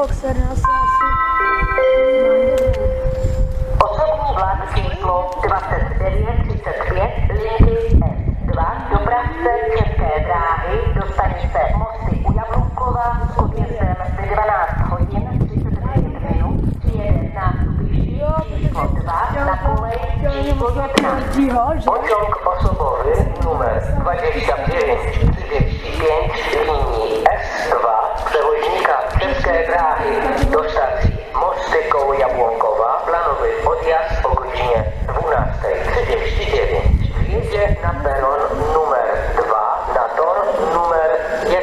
boxer asi. Osobní vlak číslo 2935 linky S2 dopravce České dráhy do stanice Mosty u Jablůkova s odjezdem ve 12 hodin 35 minut přijede nástupišti číslo 2 na kolej číslo 1. Pociąg osobowy numer 2935 linii S2 przewoźnika České dráhy do stacji Mosty koło Jabłonkowa planowy odjazd o godzinie 12:39. Wjedzie na peron numer 2 na tor numer 1.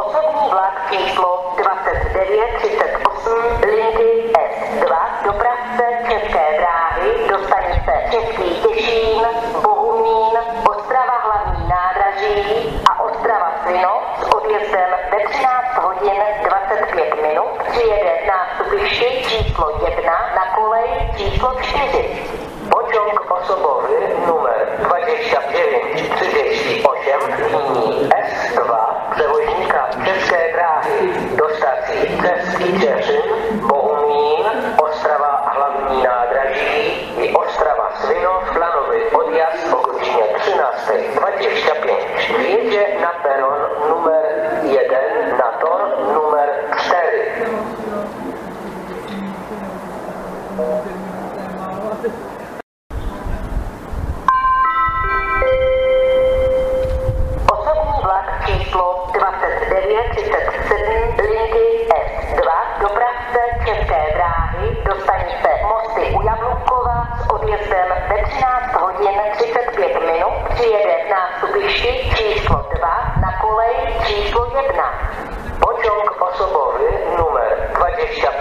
Osobní vlak číslo 2938 linky S2 dopravce České dráhy do stanice Český Těšín, Bohumín, Ostrava hlavní nádraží a Ostrava Svinov s odjezdem ve 13 hodin 25 minut přijede nástupišti číslo 1 na kolej číslo 4. Pociąg osobowy numer 2938 linii S2 przewoźnika České dráhy do stacji Český Těšín, Bohumín, Ostrava hlavní nádraží i Ostrava Svinov planowy odjazd o godzinie 13:25. Wjedzie na peron numer 1 na tor numer 4. Osobní vlak číslo 2937 linky S2 dopravce České dráhy do stanice Mosty u Jablůkova s odjezdem ve 13 hodin 35 minut přijede nástupišti číslo 2 na kolej číslo 1. Pociąg osobowy numer 29